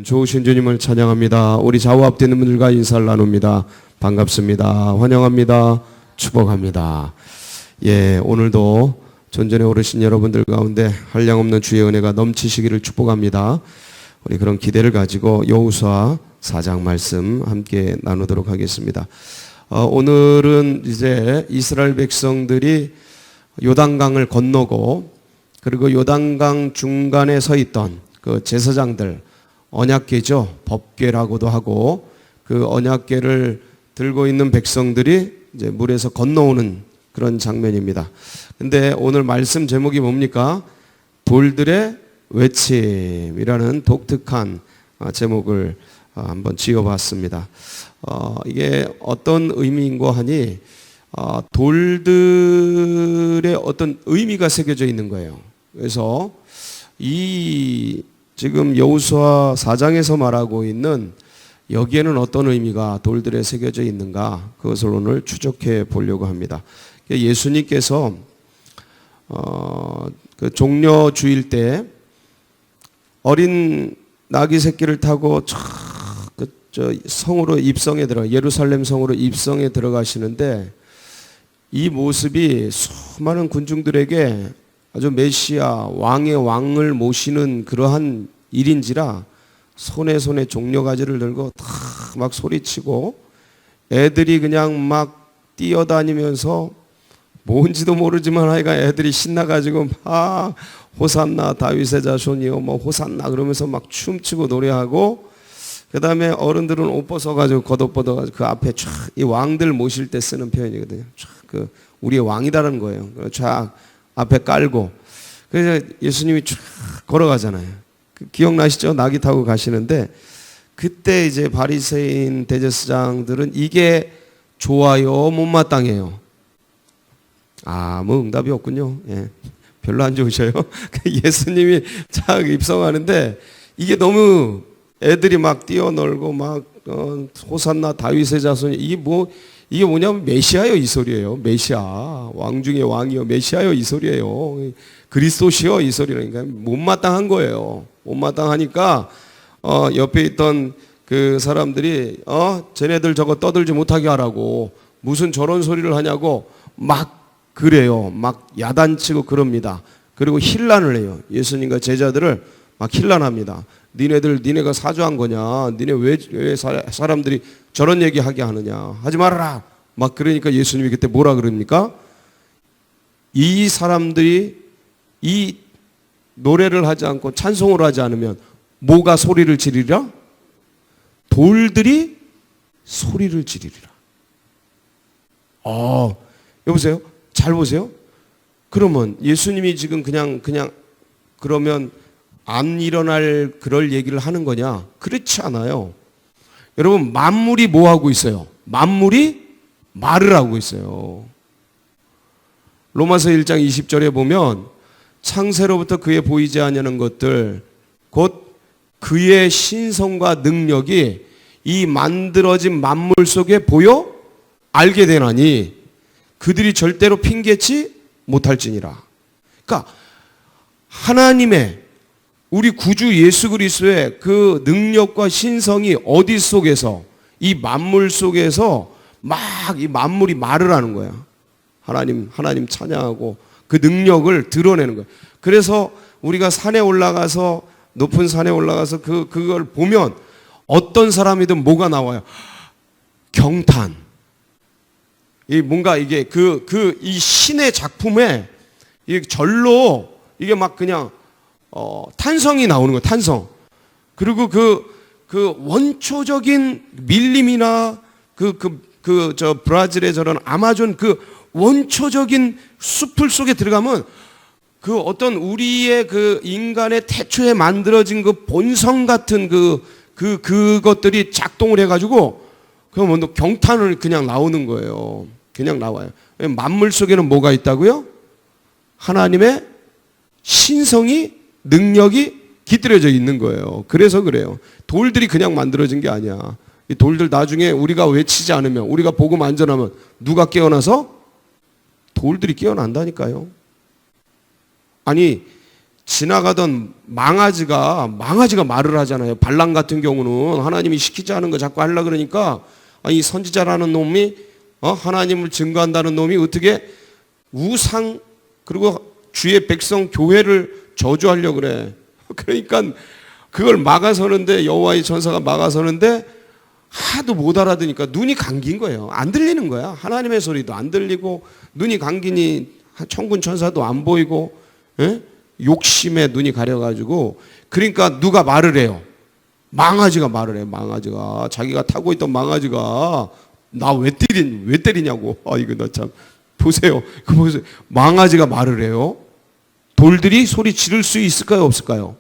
좋으신 주님을 찬양합니다. 우리 좌우 앞에 있는 분들과 인사를 나눕니다. 반갑습니다. 환영합니다. 축복합니다. 오늘도 전전에 오르신 여러분들 가운데 한량없는 주의 은혜가 넘치시기를 축복합니다. 우리 그런 기대를 가지고 여호수아 4장 말씀 함께 나누도록 하겠습니다. 오늘은 이제 이스라엘 백성들이 요단강을 건너고, 그리고 요단강 중간에 서 있던 그 제사장들, 언약궤죠. 법궤라고도 하고, 그 언약궤를 들고 있는 백성들이 이제 물에서 건너오는 그런 장면입니다. 근데 오늘 말씀 제목이 뭡니까? 돌들의 외침이라는 독특한 제목을 한번 지어봤습니다. 이게 어떤 의미인고 하니, 돌들의 어떤 의미가 새겨져 있는 거예요. 그래서 이 지금 여호수아 4장에서 말하고 있는 여기에는 어떤 의미가 돌들에 새겨져 있는가, 그것을 오늘 추적해 보려고 합니다. 예수님께서 그 종려 주일 때 어린 나귀 새끼를 타고 저 성으로 입성에 예루살렘 성으로 입성에 들어가시는데, 이 모습이 수많은 군중들에게 아주 메시아 왕의 왕을 모시는 그러한 일인지라 손에 종려가지를 들고 막 소리치고, 애들이 그냥 막 뛰어다니면서 뭔지도 모르지만 하여간 애들이 신나가지고 막 호산나 다윗의 자손이요 뭐 호산나 그러면서 막 춤추고 노래하고, 그 다음에 어른들은 옷 벗어가지고 겉옷 벗어가지고 그 앞에 쫙 이 왕들 모실 때 쓰는 표현이거든요. 쫙 우리의 왕이다라는 거예요. 쫙 앞에 깔고, 그래서 예수님이 쫙 걸어가잖아요. 기억나시죠? 나귀 타고 가시는데, 그때 이제 바리새인 대제사장들은 이게 좋아요, 못마땅해요? 뭐 응답이 없군요. 별로 안 좋으셔요. 예수님이 쫙 입성하는데 이게 너무 애들이 막 뛰어놀고 막 호산나 다윗의 자손이 이게 뭐냐면 메시아요 이 소리예요. 메시아, 왕 중에 왕이요 메시아요 이 소리예요. 그리스도시요 이 소리라니까. 못마땅한 거예요. 못마땅하니까 옆에 있던 그 사람들이 쟤네들 저거 떠들지 못하게 하라고 무슨 저런 소리를 하냐고 막 그래요. 막 야단치고 그럽니다. 그리고 힐난을 해요. 예수님과 제자들을 막 힐난합니다. 니네가 사주한 거냐? 니네 왜 사람들이 저런 얘기하게 하느냐? 하지 말아라. 막 그러니까 예수님이 그때 뭐라 그럽니까? 이 사람들이 이 노래를 하지 않고 찬송을 하지 않으면 뭐가 소리를 지르리라? 돌들이 소리를 지르리라. 여보세요? 잘 보세요. 그러면 예수님이 지금 그냥 그러면 안 일어날 그럴 얘기를 하는 거냐? 그렇지 않아요. 여러분, 만물이 뭐 하고 있어요? 만물이 말을 하고 있어요. 로마서 1장 20절에 보면 창세로부터 그의 보이지 아니하는 것들 곧 그의 신성과 능력이 이 만들어진 만물 속에 보여 알게 되나니 그들이 절대로 핑계치 못할지니라. 그러니까 하나님의 우리 구주 예수 그리스도의 그 능력과 신성이 어디 속에서, 이 만물 속에서 막 이 만물이 말을 하는 거야. 하나님 찬양하고 그 능력을 드러내는 거야. 그래서 우리가 산에 올라가서, 높은 산에 올라가서 그걸 보면 어떤 사람이든 뭐가 나와요? 경탄. 뭔가 이게 이 신의 작품에 이 절로 이게 막 그냥 탄성이 나오는 거예요. 탄성. 그리고 그 원초적인 밀림이나 저 브라질의 저런 아마존 그 원초적인 숲을 속에 들어가면 그 어떤 우리의 그 인간의 태초에 만들어진 그 본성 같은 그것들이 작동을 해가지고 그러면 경탄을 그냥 나오는 거예요. 그냥 나와요. 만물 속에는 뭐가 있다고요? 하나님의 신성이, 능력이 깃들여져 있는 거예요. 그래서 그래요. 돌들이 그냥 만들어진 게 아니야. 이 돌들 나중에 우리가 외치지 않으면, 우리가 복음 안 전하면 누가 깨어나서? 돌들이 깨어난다니까요. 아니 지나가던 망아지가 말을 하잖아요. 발람 같은 경우는 하나님이 시키지 않은 거 자꾸 하려고 그러니까 이 선지자라는 놈이 하나님을 증거한다는 놈이 어떻게 우상 그리고 주의 백성 교회를 저주하려고 그래. 그러니까 그걸 막아서는데 여호와의 전사가 막아서는데 하도 못 알아듣니까 눈이 감긴 거예요. 안 들리는 거야. 하나님의 소리도 안 들리고 눈이 감기니 천군 천사도 안 보이고 욕심에 눈이 가려가지고 그러니까 누가 말을 해요. 망아지가 말을 해요. 망아지가 자기가 타고 있던 망아지가 나 왜 때리냐고. 이거 나 참 보세요. 그 보세요. 망아지가 말을 해요. 돌들이 소리 지를 수 있을까요? 없을까요?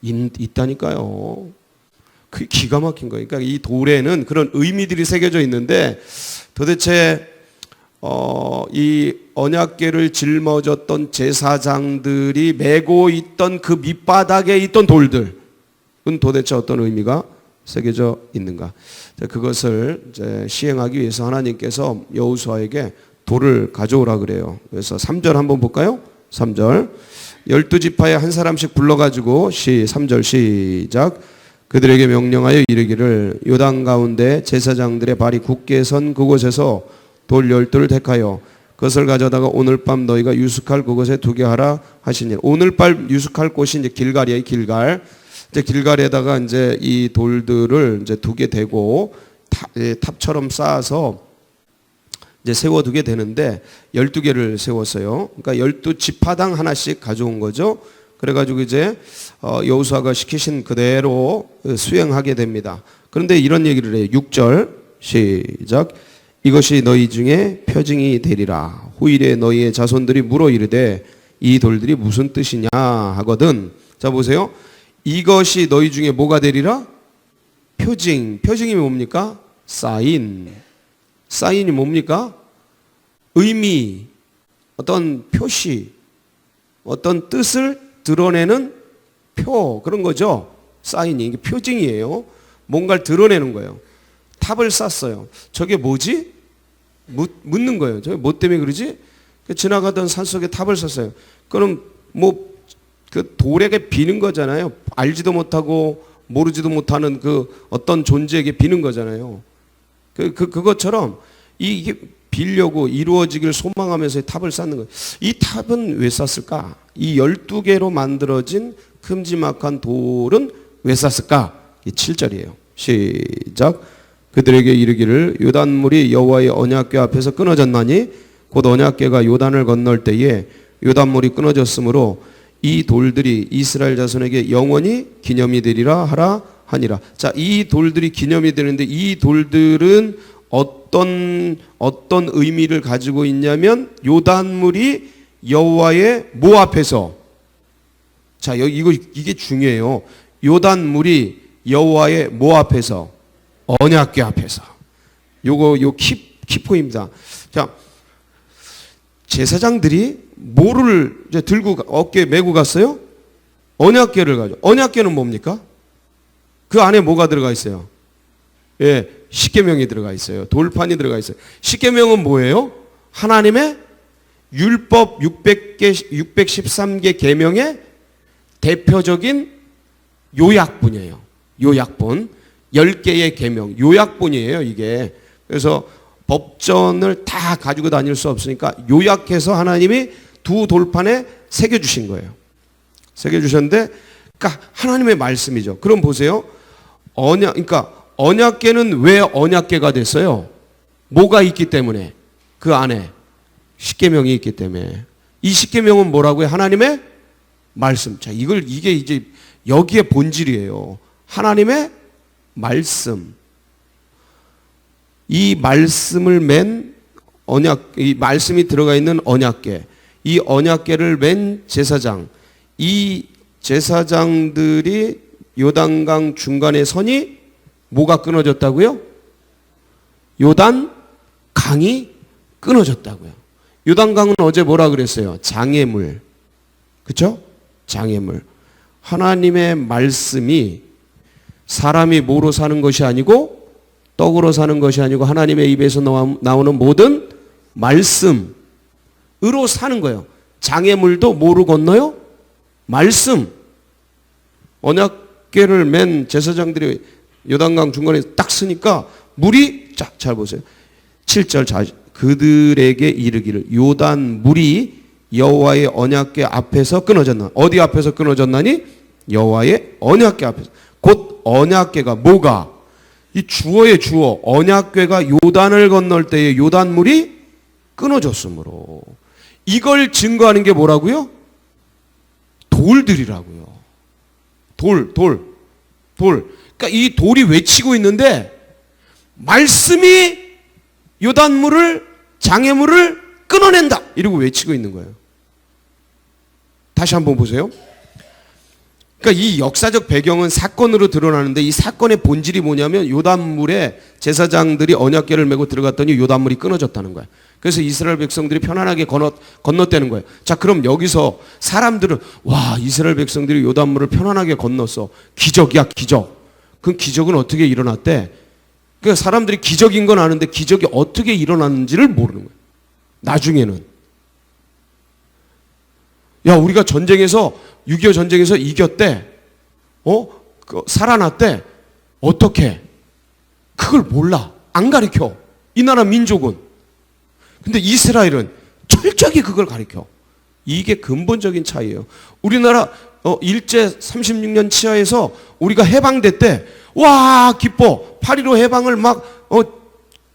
있다니까요. 그게 기가 막힌 거예요. 그러니까 이 돌에는 그런 의미들이 새겨져 있는데 도대체 이 언약궤를 짊어졌던 제사장들이 메고 있던 그 밑바닥에 있던 돌들은 도대체 어떤 의미가 새겨져 있는가? 그것을 이제 시행하기 위해서 하나님께서 여호수아에게 돌을 가져오라 그래요. 그래서 3절 한번 볼까요? 3절 12지파에 한 사람씩 불러가지고 3절 시작. 그들에게 명령하여 이르기를 요단 가운데 제사장들의 발이 굳게 선 그곳에서 돌 12를 택하여 그것을 가져다가 오늘 밤 너희가 유숙할 그곳에 두게 하라 하시니 오늘 밤 유숙할 곳이 이제 길갈이에요. 길갈. 이제 길갈에다가 이제 이 돌들을 이제 두게 되고 탑처럼 쌓아서 이제 세워두게 되는데 12개를 세웠어요. 그러니까 12지파당 하나씩 가져온 거죠. 그래가지고 이제 여호수아가 시키신 그대로 수행하게 됩니다. 그런데 이런 얘기를 해요. 6절 시작. 이것이 너희 중에 표징이 되리라. 후일에 너희의 자손들이 물어 이르되 이 돌들이 무슨 뜻이냐 하거든. 자 보세요. 이것이 너희 중에 뭐가 되리라? 표징. 표징이 뭡니까? 사인. 사인이 뭡니까? 의미, 어떤 표시, 어떤 뜻을 드러내는 표, 그런 거죠. 사인이. 이게 표징이에요. 뭔가를 드러내는 거예요. 탑을 쌓았어요. 저게 뭐지? 묻는 거예요. 저게 뭐 때문에 그러지? 지나가던 산속에 탑을 쌓았어요. 그럼 그 돌에게 비는 거잖아요. 알지도 못하고 모르지도 못하는 그 어떤 존재에게 비는 거잖아요. 그것처럼 이게 빌려고 이루어지길 소망하면서 탑을 쌓는 거예요. 이 탑은 왜 쌓았을까? 이 12개로 만들어진 큼지막한 돌은 왜 쌓았을까? 이 7절이에요. 시작. 그들에게 이르기를 요단물이 여호와의 언약궤 앞에서 끊어졌나니 곧 언약궤가 요단을 건널 때에 요단물이 끊어졌으므로 이 돌들이 이스라엘 자손에게 영원히 기념이 되리라 하라 하니라. 자, 이 돌들이 기념이 되는데 이 돌들은 어떤 의미를 가지고 있냐면 요단물이 여호와의 뭐 앞에서, 자 이게 중요해요. 요단물이 여호와의 뭐 앞에서? 언약궤 앞에서. 요 키포입니다. 자, 제사장들이 뭐를 이제 들고 어깨에 메고 갔어요? 언약궤를 가져. 언약궤는 뭡니까? 그 안에 뭐가 들어가 있어요? 예, 십계명이 들어가 있어요. 돌판이 들어가 있어요. 십계명은 뭐예요? 하나님의 율법 613개 계명의 대표적인 요약본이에요. 요약본. 10개의 계명. 요약본이에요, 이게. 그래서 법전을 다 가지고 다닐 수 없으니까 요약해서 하나님이 두 돌판에 새겨주신 거예요. 새겨주셨는데, 그러니까 하나님의 말씀이죠. 그럼 보세요. 그러니까 언약궤는 왜 언약궤가 됐어요? 뭐가 있기 때문에? 그 안에 십계명이 있기 때문에. 이 십계명은 뭐라고요? 하나님의 말씀. 자, 이게 이제 여기에 본질이에요. 하나님의 말씀. 이 말씀을 맨 이 말씀이 들어가 있는 언약궤. 이 언약궤를 맨 제사장. 이 제사장들이 요단강 중간에 선이 뭐가 끊어졌다고요? 요단 강이 끊어졌다고요. 요단강은 어제 뭐라 그랬어요? 장애물. 그렇죠? 장애물. 하나님의 말씀이 사람이 뭐로 사는 것이 아니고 떡으로 사는 것이 아니고 하나님의 입에서 나오는 모든 말씀으로 사는 거예요. 장애물도 뭐로 건너요? 말씀. 언약궤를 맨 제사장들이 요단강 중간에 딱 쓰니까 물이 잘 보세요. 7절 그들에게 이르기를 요단 물이 여호와의 언약궤 앞에서 끊어졌나. 어디 앞에서 끊어졌나니? 여호와의 언약궤 앞에서. 곧 언약궤가 뭐가? 이 주어의 주어. 언약궤가 요단을 건널 때에 요단물이 끊어졌으므로. 이걸 증거하는 게 뭐라고요? 돌들이라고요. 돌. 그러니까 이 돌이 외치고 있는데 말씀이 요단물을 장애물을 끊어낸다. 이러고 외치고 있는 거예요. 다시 한번 보세요. 그러니까 이 역사적 배경은 사건으로 드러나는데 이 사건의 본질이 뭐냐면 요단물에 제사장들이 언약궤를 메고 들어갔더니 요단물이 끊어졌다는 거예요. 그래서 이스라엘 백성들이 편안하게 건넜다는 거예요. 자, 그럼 여기서 사람들은 와, 이스라엘 백성들이 요단물을 편안하게 건넜어. 기적이야, 기적. 그 기적은 어떻게 일어났대? 그러니까 사람들이 기적인 건 아는데 기적이 어떻게 일어났는지를 모르는 거예요. 나중에는. 야, 우리가 전쟁에서 6.25 전쟁에서 이겼대. 살아났대. 어떻게? 그걸 몰라. 안 가르쳐. 이 나라 민족은. 근데 이스라엘은 철저하게 그걸 가르쳐. 이게 근본적인 차이예요. 우리나라 일제 36년 치하에서 우리가 해방됐대. 와, 기뻐. 8.15 해방을 막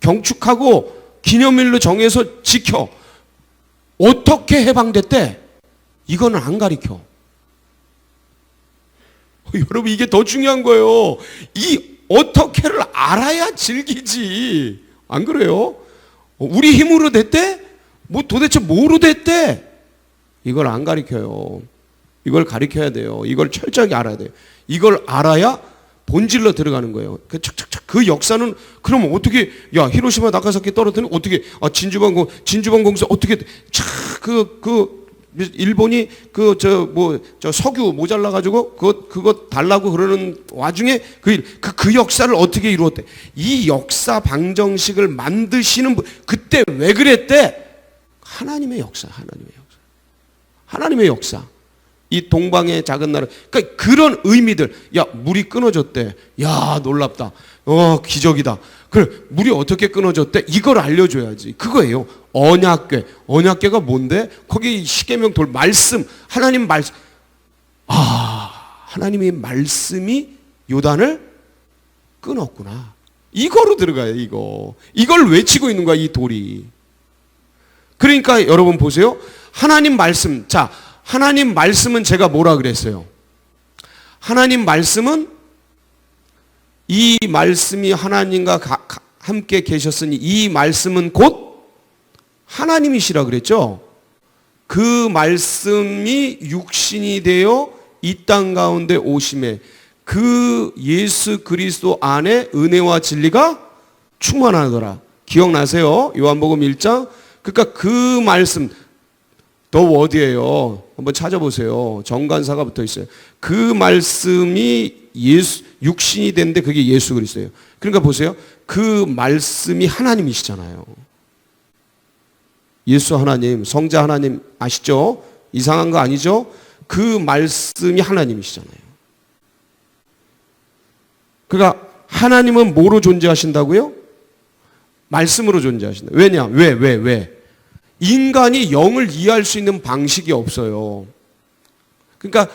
경축하고 기념일로 정해서 지켜. 어떻게 해방됐대? 이거는 안 가르쳐. 여러분, 이게 더 중요한 거예요. 이 어떻게를 알아야 즐기지. 안 그래요? 우리 힘으로 됐대? 뭐 도대체 뭐로 됐대? 이걸 안 가르쳐요. 이걸 가르쳐야 돼요. 이걸 철저하게 알아야 돼요. 이걸 알아야 본질로 들어가는 거예요. 그 역사는 그럼 어떻게, 야, 히로시마 나가사키 떨어뜨리면 어떻게, 진주방공사 어떻게, 일본이 석유 모자라가지고 그거 달라고 그러는 와중에 그 역사를 어떻게 이루었대? 이 역사 방정식을 만드시는 분, 그때 왜 그랬대? 하나님의 역사. 하나님의 역사. 이 동방의 작은 나라. 그러니까 그런 의미들. 야, 물이 끊어졌대. 야, 놀랍다. 기적이다. 그래, 물이 어떻게 끊어졌대? 이걸 알려줘야지. 그거예요. 언약궤. 언약궤가 뭔데? 거기 십계명 돌 말씀. 하나님 말씀. 하나님의 말씀이 요단을 끊었구나. 이거로 들어가요, 이거. 이걸 외치고 있는 거야, 이 돌이. 그러니까 여러분 보세요. 하나님 말씀. 자, 하나님 말씀은 제가 뭐라 그랬어요? 하나님 말씀은 이 말씀이 하나님과 함께 계셨으니 이 말씀은 곧 하나님이시라 그랬죠? 그 말씀이 육신이 되어 이 땅 가운데 오심에 그 예수 그리스도 안에 은혜와 진리가 충만하더라. 기억나세요? 요한복음 1장. 그러니까 그 말씀, 더 워드예요. 한번 찾아보세요. 정관사가 붙어 있어요. 그 말씀이 육신이 됐는데 그게 예수 그리스도예요. 그러니까 보세요. 그 말씀이 하나님이시잖아요. 예수 하나님, 성자 하나님 아시죠? 이상한 거 아니죠? 그 말씀이 하나님이시잖아요. 그러니까 하나님은 뭐로 존재하신다고요? 말씀으로 존재하신다. 왜냐? 왜? 인간이 영을 이해할 수 있는 방식이 없어요. 그러니까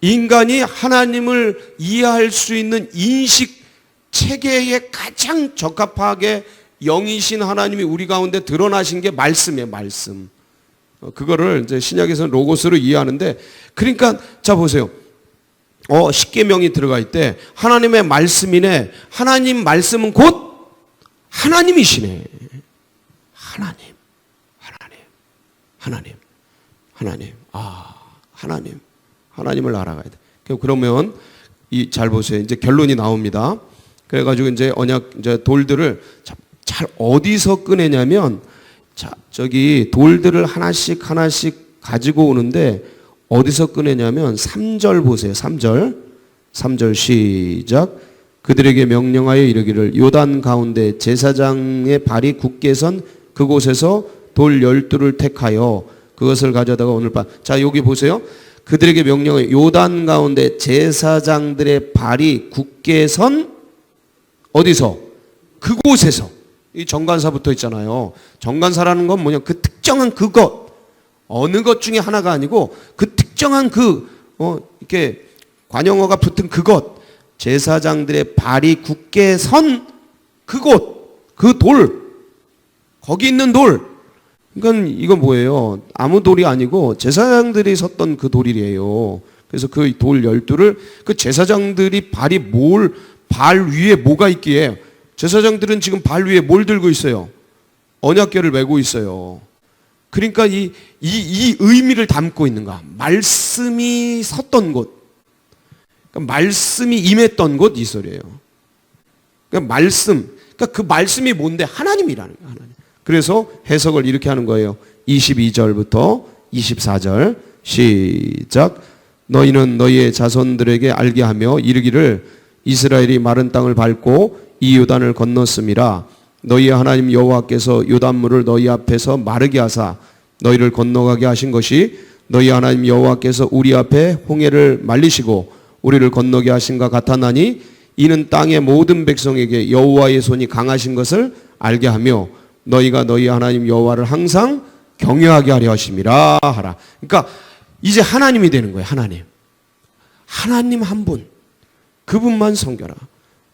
인간이 하나님을 이해할 수 있는 인식 체계에 가장 적합하게 영이신 하나님이 우리 가운데 드러나신 게 말씀이에요, 말씀. 그거를 이제 신약에서는 로고스로 이해하는데, 그러니까 자 보세요. 십계명이 들어가 있대. 하나님의 말씀이네. 하나님 말씀은 곧 하나님이시네. 하나님을 알아가야 돼. 그러면 잘 보세요. 이제 결론이 나옵니다. 그래가지고 이제 이제 돌들을 잘 어디서 꺼내냐면, 저기 돌들을 하나씩 가지고 오는데 어디서 꺼내냐면 3절 보세요. 3절 시작. 그들에게 명령하여 이르기를 요단 가운데 제사장의 발이 굳게 선 그곳에서 돌 12를 택하여 그것을 가져다가 오늘 밤. 자, 여기 보세요. 그들에게 명령해 요단 가운데 제사장들의 발이 굳게 선 어디서? 그곳에서. 이 정관사 붙어 있잖아요. 정관사라는 건 뭐냐? 그 특정한 그것, 어느 것 중에 하나가 아니고 그 특정한 이렇게 관용어가 붙은 그것, 제사장들의 발이 굳게 선 그곳, 그 돌, 거기 있는 돌. 그러니까 이건 뭐예요? 아무 돌이 아니고 제사장들이 섰던 그 돌이래요. 그래서 그 돌 12를 그 제사장들이 발 위에 뭐가 있기에 제사장들은 지금 발 위에 뭘 들고 있어요? 언약궤를 메고 있어요. 그러니까 이 의미를 담고 있는 거야. 말씀이 섰던 곳. 그러니까 말씀이 임했던 곳 이 소리예요. 그러니까 그 말씀이 뭔데? 하나님이라는 거예요. 하나님. 그래서 해석을 이렇게 하는 거예요. 22절부터 24절 시작. 너희는 너희의 자손들에게 알게 하며 이르기를 이스라엘이 마른 땅을 밟고 이 요단을 건넜음이라. 너희의 하나님 여호와께서 요단물을 너희 앞에서 마르게 하사 너희를 건너가게 하신 것이 너희 하나님 여호와께서 우리 앞에 홍해를 말리시고 우리를 건너게 하신가 같았나니 이는 땅의 모든 백성에게 여호와의 손이 강하신 것을 알게 하며 너희가 너희 하나님 여호와를 항상 경외하게 하려 하심이라 하라. 그러니까 이제 하나님이 되는 거예요. 하나님 한 분, 그분만 섬겨라.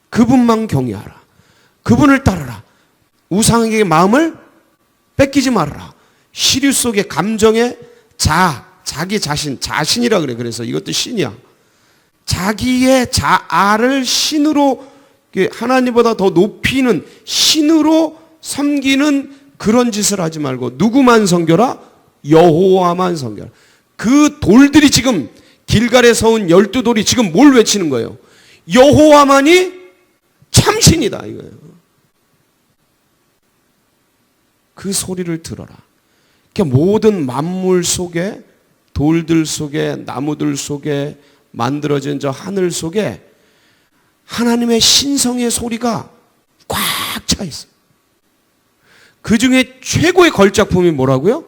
그분만 경외하라. 그분을 따르라. 우상에게 마음을 뺏기지 말아라. 시류 속의 감정의 자기 자신이라 그래. 그래서 이것도 신이야. 자기의 자아를 신으로, 하나님보다 더 높이는 신으로 섬기는 그런 짓을 하지 말고 누구만 섬겨라? 여호와만 섬겨라. 그 돌들이 지금 길갈에 서온 12돌이 지금 뭘 외치는 거예요? 여호와만이 참신이다 이거예요. 그 소리를 들어라. 그러니까 모든 만물 속에, 돌들 속에, 나무들 속에, 만들어진 저 하늘 속에 하나님의 신성의 소리가 꽉 차 있어요. 그 중에 최고의 걸작품이 뭐라고요?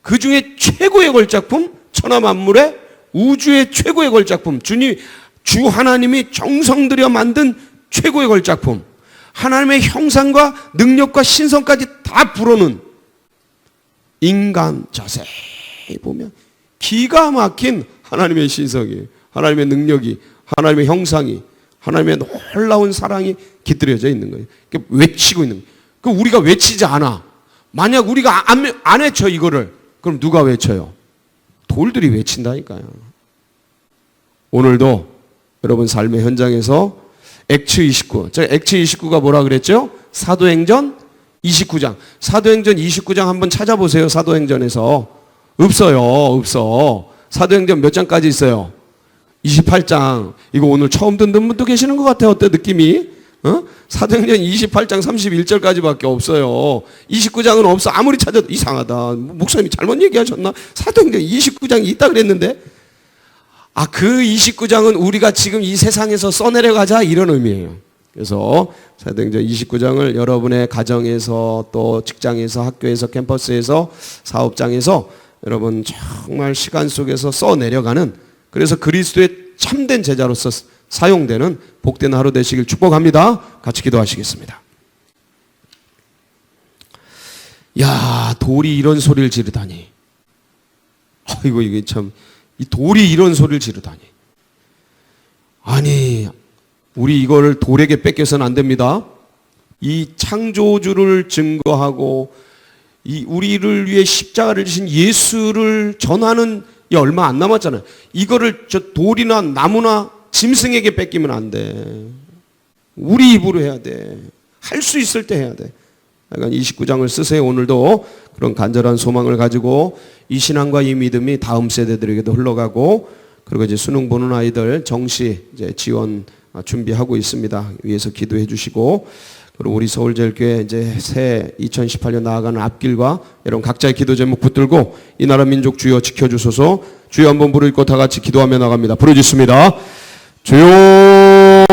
그 중에 최고의 걸작품, 천하 만물의 우주의 최고의 걸작품, 주 하나님이 정성 들여 만든 최고의 걸작품, 하나님의 형상과 능력과 신성까지 다 불어넣은 인간 자세히 보면 기가 막힌 하나님의 신성이, 하나님의 능력이, 하나님의 형상이, 하나님의 놀라운 사랑이 깃들여져 있는 거예요. 외치고 있는 거예요. 그 우리가 외치지 않아. 만약 우리가 안 외쳐 이거를, 그럼 누가 외쳐요? 돌들이 외친다니까요. 오늘도 여러분 삶의 현장에서 액츠 29, 제가 액츠 29가 뭐라 그랬죠? 사도행전 29장. 사도행전 29장 한번 찾아보세요. 사도행전에서. 없어. 사도행전 몇 장까지 있어요? 28장. 이거 오늘 처음 듣는 분도 계시는 것 같아요. 어때 느낌이? 사도행전 28장 31절까지밖에 없어요. 29장은 없어. 아무리 찾아도 이상하다. 목사님이 잘못 얘기하셨나? 사도행전 29장이 있다 그랬는데. 그 29장은 우리가 지금 이 세상에서 써내려가자 이런 의미예요. 그래서 사도행전 29장을 여러분의 가정에서 또 직장에서 학교에서 캠퍼스에서 사업장에서 여러분 정말 시간 속에서 써내려가는, 그래서 그리스도의 참된 제자로서 사용되는 복된 하루 되시길 축복합니다. 같이 기도하시겠습니다. 야, 돌이 이런 소리를 지르다니. 아이고, 이게 참, 이 돌이 이런 소리를 지르다니. 아니, 우리 이거를 돌에게 뺏겨서는 안 됩니다. 이 창조주를 증거하고 이 우리를 위해 십자가를 지신 예수를 전하는 이 얼마 안 남았잖아요. 이거를 저 돌이나 나무나 짐승에게 뺏기면 안 돼. 우리 입으로 해야 돼. 할 수 있을 때 해야 돼. 그러니까 29장을 쓰세요. 오늘도 그런 간절한 소망을 가지고 이 신앙과 이 믿음이 다음 세대들에게도 흘러가고, 그리고 이제 수능 보는 아이들 정시 이제 지원 준비하고 있습니다. 위에서 기도해 주시고, 그리고 우리 서울제일교회 이제 새 2018년 나아가는 앞길과 여러분 각자의 기도 제목 붙들고 이 나라 민족 주여 지켜주소서. 주여 한번 부르고 다 같이 기도하며 나갑니다. 부르짖습니다. 주여